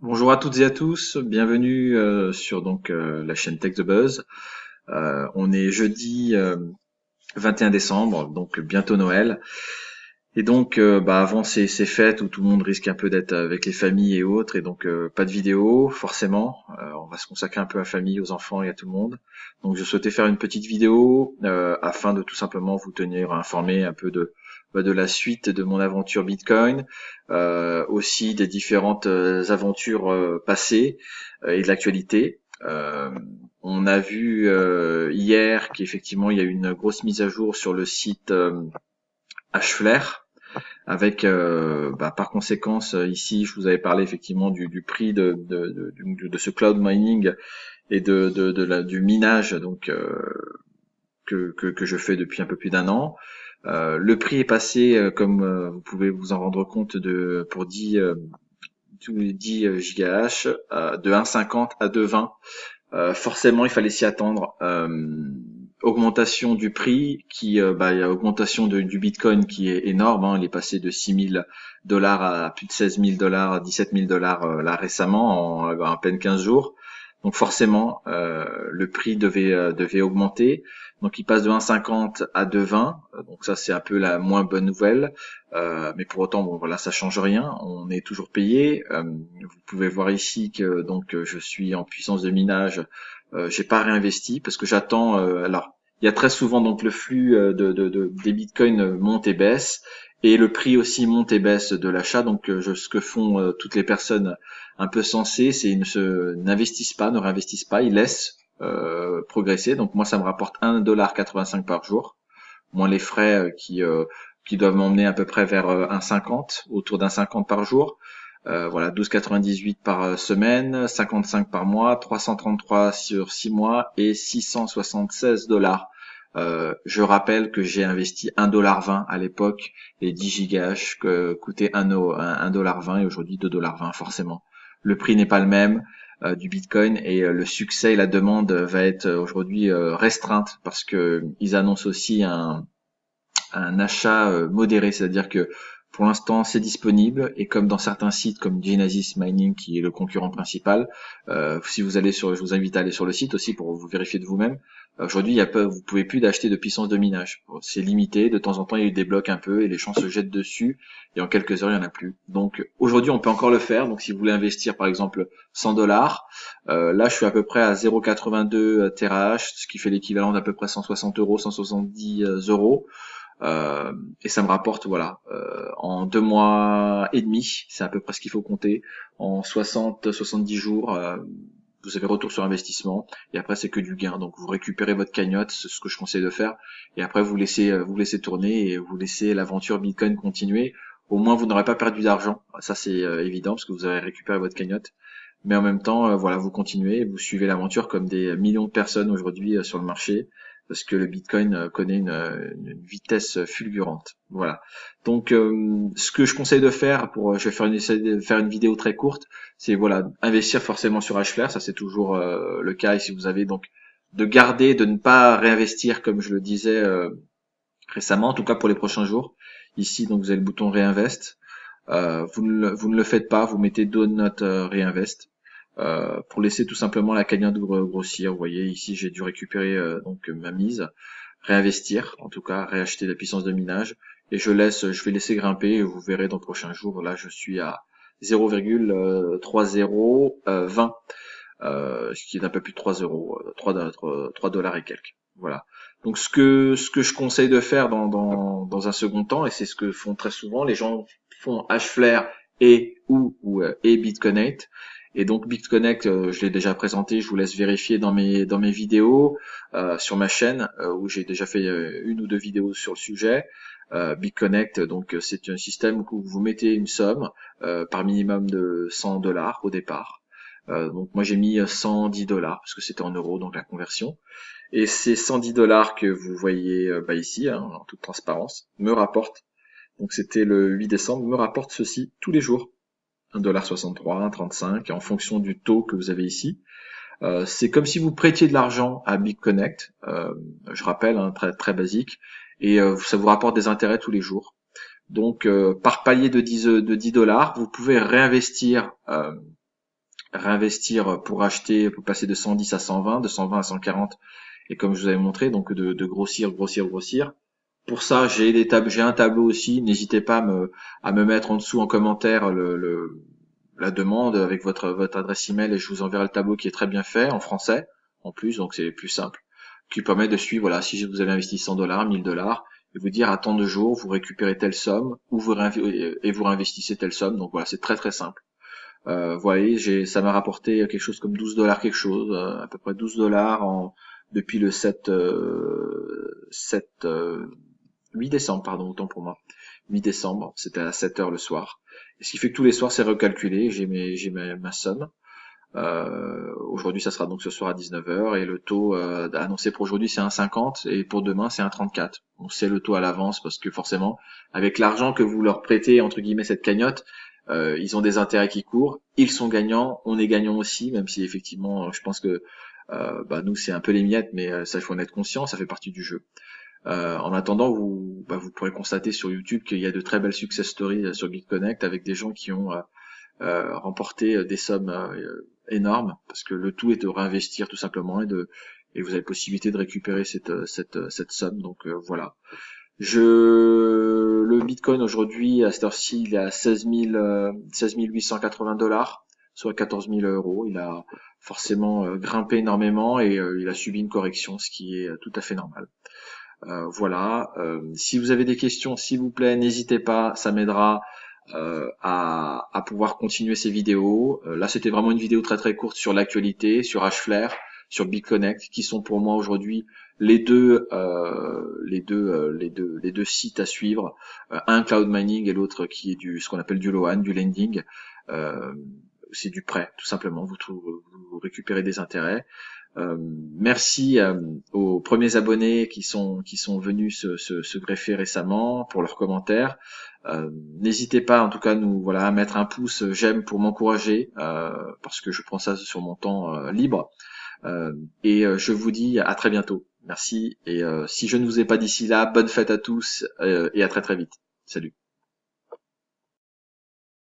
Bonjour à toutes et à tous, bienvenue sur la chaîne Tech the Buzz. On est jeudi 21 décembre, donc bientôt Noël. Et donc avant ces fêtes où tout le monde risque un peu d'être avec les familles et autres, et donc pas de vidéo forcément. On va se consacrer un peu à la famille, aux enfants et à tout le monde. Donc je souhaitais faire une petite vidéo afin de tout simplement vous tenir informé un peu de la suite de mon aventure Bitcoin, aussi des différentes aventures passées et de l'actualité. On a vu hier qu'effectivement il y a eu une grosse mise à jour sur le site Hflare, avec par conséquence ici je vous avais parlé effectivement du prix de ce cloud mining et du minage que je fais depuis un peu plus d'un an. Le prix est passé, comme vous pouvez vous en rendre compte, pour 10 gigahash de 1,50 à 2,20. Forcément, il fallait s'y attendre. Augmentation du prix, il y a augmentation du Bitcoin qui est énorme. Il est passé de 6 000 $ à plus de 16 000 $, 17 000 $ là récemment, en à peine 15 jours. Donc forcément, le prix devait augmenter. Donc il passe de 1,50 à 2,20. Donc ça c'est un peu la moins bonne nouvelle. Mais pour autant, bon voilà, ça change rien. On est toujours payé. Vous pouvez voir ici que je suis en puissance de minage. J'ai pas réinvesti parce que j'attends. Alors il y a très souvent donc le flux des bitcoins monte et baisse, et le prix aussi monte et baisse de l'achat. Donc ce que font toutes les personnes un peu sensées, c'est n'investissent pas, ne réinvestissent pas, ils laissent progresser. Donc moi ça me rapporte 1,85 $ par jour, moins les frais qui doivent m'emmener à peu près vers 1,50, autour d'1,50 par jour. Voilà, 12,98 par semaine, 55 par mois, 333 sur 6 mois et 676 $. Je rappelle que j'ai investi 1,20 $ à l'époque, les 10 gigahash que coûtaient 1,20 $ et aujourd'hui 2,20 $ forcément. Le prix n'est pas le même du Bitcoin, et le succès et la demande va être aujourd'hui restreinte parce que ils annoncent aussi un achat modéré, c'est-à-dire que pour l'instant c'est disponible, et comme dans certains sites comme Genesis Mining qui est le concurrent principal, si vous allez je vous invite à aller sur le site aussi pour vous vérifier de vous-même. Aujourd'hui, vous pouvez plus d'acheter de puissance de minage. C'est limité. De temps en temps, il débloque un peu et les gens se jettent dessus. Et en quelques heures, il y en a plus. Donc aujourd'hui, on peut encore le faire. Donc si vous voulez investir, par exemple, 100 $, là, je suis à peu près à 0,82 terahash, ce qui fait l'équivalent d'à peu près 160 €, 170 €. Et ça me rapporte, voilà, en 2 mois et demi, c'est à peu près ce qu'il faut compter, en 60-70 jours, vous avez retour sur investissement, et après c'est que du gain. Donc vous récupérez votre cagnotte, c'est ce que je conseille de faire, et après vous laissez tourner et vous laissez l'aventure Bitcoin continuer. Au moins vous n'aurez pas perdu d'argent, ça c'est évident parce que vous avez récupéré votre cagnotte. Mais en même temps, voilà, vous continuez, vous suivez l'aventure comme des millions de personnes aujourd'hui sur le marché, parce que le Bitcoin connaît une vitesse fulgurante. Voilà. Donc, ce que je conseille de faire je vais essayer de faire une vidéo très courte, c'est voilà, investir forcément sur Hflare, ça c'est toujours le cas. Et si vous avez donc de garder, de ne pas réinvestir, comme je le disais récemment, en tout cas pour les prochains jours. Ici, donc vous avez le bouton réinvest. Vous ne le faites pas, vous mettez do not reinvest, pour laisser tout simplement la cagnotte grossir. Vous voyez ici, j'ai dû récupérer ma mise, réinvestir, en tout cas réacheter la puissance de minage, et je vais laisser grimper, et vous verrez dans les prochains jours. Là je suis à 0,3020, ce qui est un peu plus de 3 euros, 3 dollars et quelques. Voilà. Donc ce que je conseille de faire dans un second temps, et c'est ce que font très souvent les gens, font Hflare et BitConnect. Et donc BitConnect, je l'ai déjà présenté, je vous laisse vérifier dans mes vidéos sur ma chaîne, où j'ai déjà fait une ou deux vidéos sur le sujet. BitConnect, donc c'est un système où vous mettez une somme par minimum de 100 $ au départ. Donc moi j'ai mis 110 $ parce que c'était en euros, donc la conversion. Et ces 110 $ que vous voyez ici, en toute transparence, me rapportent, donc c'était le 8 décembre, me rapporte ceci tous les jours. 1,63 $, 1,35 $, en fonction du taux que vous avez ici. C'est comme si vous prêtiez de l'argent à BitConnect, je rappelle, très, très basique, et ça vous rapporte des intérêts tous les jours. Donc par palier de 10 $, vous pouvez réinvestir réinvestir pour acheter, pour passer de 110 à 120, de 120 à 140, et comme je vous avais montré, donc de grossir, grossir, grossir. Pour ça, j'ai un tableau aussi. N'hésitez pas à me mettre en dessous en commentaire la demande avec votre adresse email et je vous enverrai le tableau qui est très bien fait en français en plus, donc c'est plus simple, qui permet de suivre, voilà, si vous avez investi 100 dollars, 1000 dollars, et vous dire à tant de jours, vous récupérez telle somme ou vous réinvestissez telle somme. Donc voilà, c'est très très simple. Vous voyez, ça m'a rapporté quelque chose comme 12 dollars quelque chose, à peu près 12 dollars depuis le 8 décembre, pardon, autant pour moi. 8 décembre, c'était à 7 heures le soir. Et ce qui fait que tous les soirs, c'est recalculé, ma somme. Aujourd'hui, ça sera donc ce soir à 19 heures et le taux annoncé pour aujourd'hui, c'est 1,50 et pour demain, c'est 1,34. On sait le taux à l'avance parce que forcément, avec l'argent que vous leur prêtez, entre guillemets, cette cagnotte, ils ont des intérêts qui courent, ils sont gagnants, on est gagnant aussi, même si effectivement, je pense que nous, c'est un peu les miettes, mais ça, il faut en être conscient, ça fait partie du jeu. En attendant, vous pourrez constater sur YouTube qu'il y a de très belles success stories sur BitConnect avec des gens qui ont remporté des sommes énormes, parce que le tout est de réinvestir tout simplement et vous avez possibilité de récupérer cette somme. Donc voilà. Le Bitcoin aujourd'hui à cette heure-ci, il est à 16 880 dollars, soit 14 000 euros. Il a forcément grimpé énormément et il a subi une correction, ce qui est tout à fait normal. Voilà. Si vous avez des questions, s'il vous plaît, n'hésitez pas, ça m'aidera à pouvoir continuer ces vidéos. Là, c'était vraiment une vidéo très très courte sur l'actualité, sur Hflare, sur BitConnect, qui sont pour moi aujourd'hui les deux sites à suivre. Un cloud mining et l'autre qui est ce qu'on appelle du loan, du lending. C'est du prêt, tout simplement. Vous récupérez des intérêts. Merci aux premiers abonnés qui sont venus se greffer récemment pour leurs commentaires. N'hésitez pas en tout cas à mettre un pouce j'aime pour m'encourager parce que je prends ça sur mon temps libre. Et je vous dis à très bientôt. Merci et si je ne vous ai pas d'ici là, bonne fête à tous et à très très vite. Salut.